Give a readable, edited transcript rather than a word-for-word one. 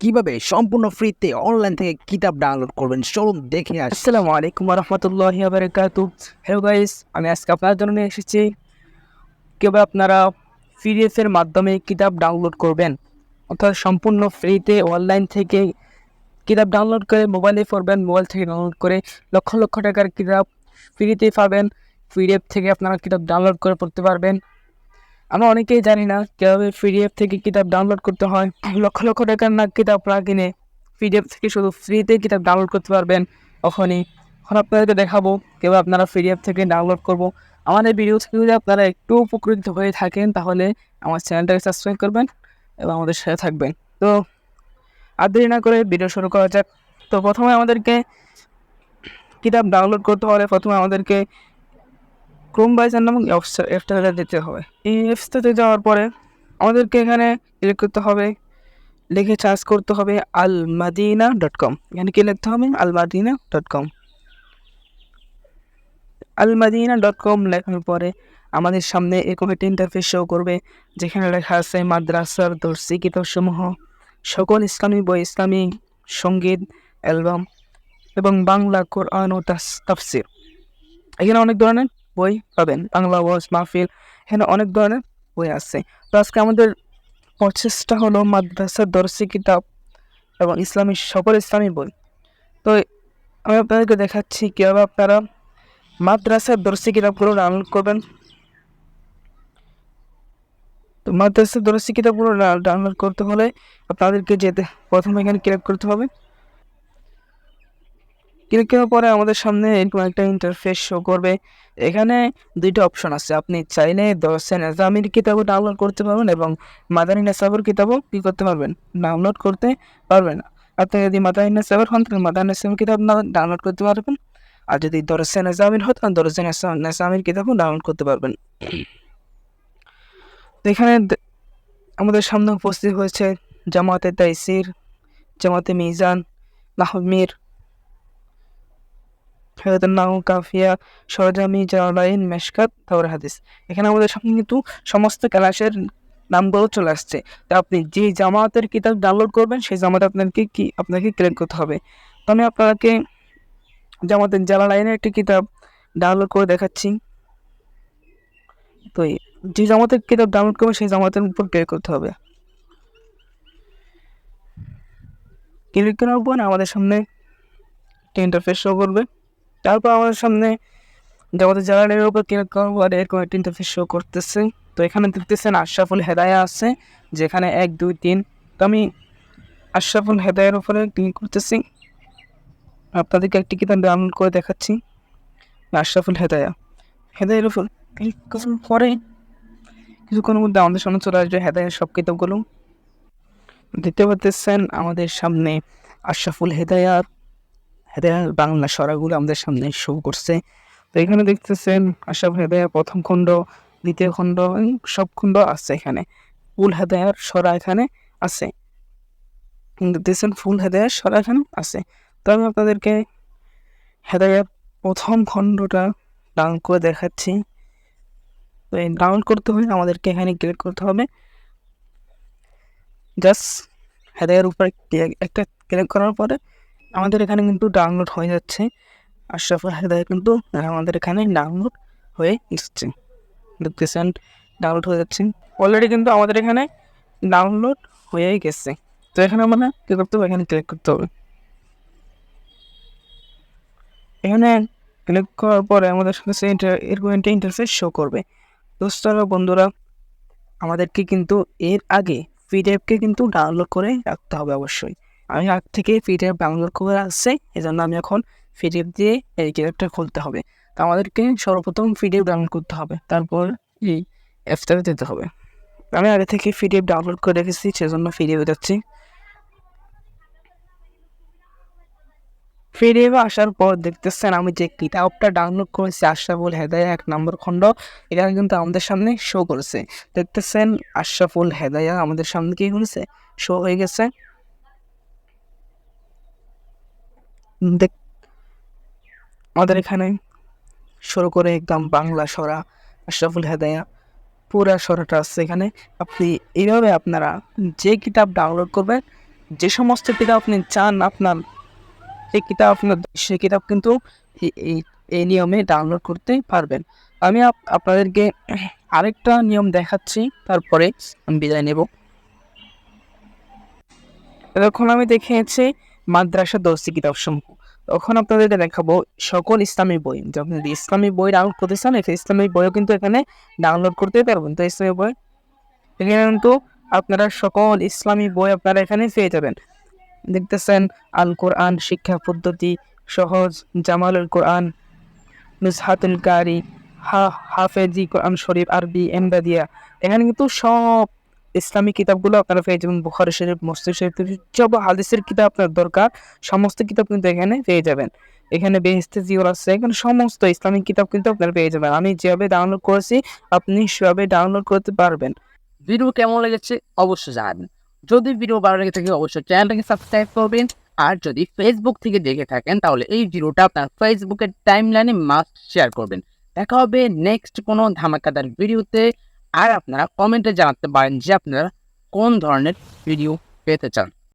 কিভাবে সম্পূর্ণ ফ্রিতে অনলাইন থেকে কিতাব ডাউনলোড করবেন চলুন দেখে আসি। আসসালামু আলাইকুম রহমতুল্লাহি বারাকাতু। হ্যালো গাইস, আমি আজকে আপনাদের জন্য নিয়ে এসেছি কিভাবে আপনারা পিডিএফ এর মাধ্যমে কিতাব ডাউনলোড করবেন, অর্থাৎ সম্পূর্ণ ফ্রিতে অনলাইন থেকে কিতাব ডাউনলোড করে মোবাইলে পড়বেন। মোবাইল থেকে ডাউনলোড করে লক্ষ লক্ষ টাকার কিতাব ফ্রিতে পাবেন। পিডিএফ থেকে আপনারা কিতাব ডাউনলোড করে পড়তে পারবেন। আমরা অনেকেই জানি না কীভাবে পিডিএফ থেকে কিতাব ডাউনলোড করতে হয়। লক্ষ লক্ষ টাকার না কিতাব না কিনে পিডিএফ থেকে শুধু ফ্রিতে কিতাব ডাউনলোড করতে পারবেন। এখন আপনাদেরকে দেখাবো কীভাবে আপনারা পিডিএফ থেকে ডাউনলোড করব। আমাদের ভিডিও থেকে যদি আপনারা একটু উপকৃত হয়ে থাকেন তাহলে আমার চ্যানেলটাকে সাবস্ক্রাইব করবেন এবং আমাদের সাথে থাকবেন। তো আর দেরি না করে ভিডিও শুরু করা যাক। তো প্রথমে আমাদেরকে কিতাব ডাউনলোড করতে হলে আমাদেরকে ক্রোম ব্রাউজার নামক অ্যাপসটা দিতে হবে। এই অ্যাপসটাতে যাওয়ার পরে আমাদেরকে এখানে ক্লিক করতে হবে, লিখে সার্চ করতে হবে almadina.com। এখানে কি লিখতে হবে? almadina.com। almadina.com লেখার পরে আমাদের সামনে এরকম একটা ইন্টারফেস শো করবে, যেখানে লেখা আছে মাদ্রাসার দর্শী কিতাবসমূহ, সকল ইসলামী বই, ইসলামী সঙ্গীত, অ্যালবাম এবং বাংলা কোরআন ও তাফসির। এখানে অনেক ধরনের বই পাবেন, বাংলা ওয়াজ মাহফিল, এখানে অনেক ধরনের বই আছে। তো আজকে আমাদের প্রচেষ্টা হলো মাদ্রাসার দর্শী কিতাব এবং সকল ইসলামী বই। তো আমি আপনাদেরকে দেখাচ্ছি কীভাবে আপনারা মাদ্রাসার দর্শী কিতাবগুলো ডাউনলোড করবেন। তো মাদ্রাসার দর্শী কিতাবগুলো ডাউনলোড করতে হলে আপনাদেরকে প্রথমে এখানে ক্লিক করতে হবে। ক্লিক করার পরে আমাদের সামনে এরকম একটা ইন্টারফেস শো করবে। এখানে দুইটা অপশন আছে, আপনি চাইলে দরসে নেজামির কিতাবও ডাউনলোড করতে পারবেন এবং মাদানী নেসাবের কিতাবও কী করতে পারবেন, ডাউনলোড করতে পারবেন। আপনি যদি মাদানী নেসাবের হন তাহলে মাদানী নেসাবের কিতাব ডাউনলোড করতে পারবেন, আর যদি দরসে নেজামির হন তাহলে দরসে নেজামির কিতাবও ডাউনলোড করতে পারবেন। তো এখানে আমাদের সামনে উপস্থিত হয়েছে জামাতে তাইসির, জামাতে মিজান, নাহমির, কাফিয়া, সরজামি, জালালাইন, মেশকাত, তাওরা হাদিস। এখানে আমাদের সামনে কিন্তু সমস্ত ক্লাসের নামগুলো চলে আসছে। তো আপনি যে জামাতের কিতাব ডাউনলোড করবেন সেই জামাতে আপনাকে ক্লিক করতে হবে। তো আমি আপনাকে জামাতের জালালাইনের একটি কিতাব ডাউনলোড করে দেখাচ্ছি। তো যে জামাতের কিতাব ডাউনলোড করবেন সেই জামাতের উপর ক্লিক করতে হবে। ক্লিক করার পর আমাদের সামনে একটা ইন্টারফেস শো করবে। তারপর আমাদের সামনে জামাতের জালালাইনের উপর ক্লিক করার পর এরকম একটা ইন্টারফেস শো করতেছে। তো এখানে দেখতেছেন আশরাফুল হেদায়া আছে, যেখানে 1 2 3। তো আমি আশরাফুল হেদায়ার উপরে ক্লিক করতেছি। আপনাদেরকে একটি কিতাব ডাউনলোড করে দেখাচ্ছি, আশরাফুল হেদায়ের উপর ক্লিক করার পরে কিছুক্ষণের মধ্যে আমাদের সামনে চলে আসবে হেদায়ের সব কিতাবগুলো। দেখতে পাচ্ছেন আমাদের সামনে আশরাফুল হেদায়ার বাংলা সরাগুলো আমাদের সামনে শো করছে। তো এখানে দেখতেছেন আশরাফুল হেদায়ার প্রথম খণ্ড, দ্বিতীয় খণ্ড, সব খণ্ড আছে। এখানে ফুল হেদায়ার সরা এখানে আছে, দেখতেছেন ফুল হেদায়ার সরা এখানে আছে। তো আমি আপনাদেরকে হেদায়ার প্রথম খণ্ডটা ডাউনলোড করে দেখাচ্ছি। তো এই ডাউনলোড করতে হলে আমাদেরকে এখানে ক্লিক করতে হবে। জাস্ট হেদায়ার উপরে একটা ক্লিক করার পরে আমাদের এখানে কিন্তু ডাউনলোড হয়ে যাচ্ছে। আশরাফুল হেদায়া কিন্তু আমাদের এখানে ডাউনলোড হয়ে এসছে, দেখতেছেন ডাউনলোড হয়ে যাচ্ছে অলরেডি, কিন্তু আমাদের এখানে ডাউনলোড হয়েই গেছে। তো এখানে আমরা কী করতে হবে, এখানে ক্লিক করতে হবে। এখানে ক্লিক করার পরে আমাদের কাছে এরকম একটা ইন্টারফেস শো করবে। দোস্তরা বন্ধুরা, আমাদেরকে কিন্তু এর আগে পিডিএফকে কিন্তু ডাউনলোড করে রাখতে হবে অবশ্যই। আমি আগ থেকে পিডিএফ ডাউনলোড করে আসছে, এই জন্য আমি এখন পিডিএফ দিয়ে এই কিতাবটা খুলতে হবে। তো আমাদেরকে সর্বপ্রথম পিডিএফ ডাউনলোড করতে হবে, তারপর এই অ্যাপসটাতে যেতে হবে। আমি আগে থেকে পিডিএফ ডাউনলোড করে রেখেছি, সেজন্য পিডিএফ যাচ্ছি। পিডিএফ আসার পর দেখতেছেন আমি যে কিতাবটা ডাউনলোড করেছি আশরাফুল হেদায়া 1 নম্বর খণ্ড, এখানে কিন্তু আমাদের সামনে শো করেছে। দেখতেছেন আশরাফুল হেদায়া আমাদের সামনে কি করেছে, শো হয়ে গেছে। আমাদের এখানে শুরু করে একদম বাংলা সরা আশরাফুল হেদায়া পুরা সরাটা আছে এখানে। আপনি এইভাবে আপনারা যে কিতাব ডাউনলোড করবেন যে সমস্ত কিতাব আপনি চান আপনার সেই কিতাব কিন্তু এই নিয়মে ডাউনলোড করতে পারবেন। আমি আপনাদেরকে আরেকটা নিয়ম দেখাচ্ছি, তারপরে আমি বিদায় নেব। এখন আমি দেখিয়েছি মাদ্রাসা দর্শী কিতাব সমূহ। তখন আপনাদেরকে দেখাবো সকল ইসলামী বই। যখন ইসলামী বই ডাউনলোড করতে চান, ইসলামী বইও কিন্তু এখানে ডাউনলোড করতে পারবেন। তো ইসলামী বই এখানে কিন্তু আপনারা সকল ইসলামী বই আপনারা এখানে পেয়ে যাবেন। দেখতেছেন আল কোরআন শিক্ষা পদ্ধতি সহজ, জামালুল কোরআন, নুসহাতুল কারি, হাফেজি কোরআন শরীফ আরবি এমদাদিয়া। এখানে কিন্তু সব ইসলামী কিতাবগুলো আপনারা পেয়ে যাবেন। বুখারী শরীফ, মুসলিম শরীফ, যত হাদিসের কিতাব আপনার দরকার সমস্ত কিতাব কিন্তু এখানে পেয়ে যাবেন। এখানে বেহেশতে জিওর আছে, এখানে সমস্ত ইসলামিক কিতাব কিন্তু আপনারা পেয়ে যাবেন। আমি যেভাবে ডাউনলোড করেছি আপনি সেভাবে ডাউনলোড করতে পারবেন। ভিডিও কেমন লেগেছে অবশ্যই জানাবেন। যদি ভিডিও ভালো লেগে থাকে অবশ্যই চ্যানেলটাকে সাবস্ক্রাইব করবেন। আর যদি ফেসবুক থেকে দেখে থাকেন তাহলে এই ভিডিওটা আপনার ফেসবুকের টাইমলাইনে মাস্ট শেয়ার করবেন। দেখা হবে নেক্সট কোনো ধামাকাদার ভিডিওতে। আর আপনারা কমেন্টে জানাতে পারেন যে আপনারা কোন ধরনের ভিডিও পেতে চান।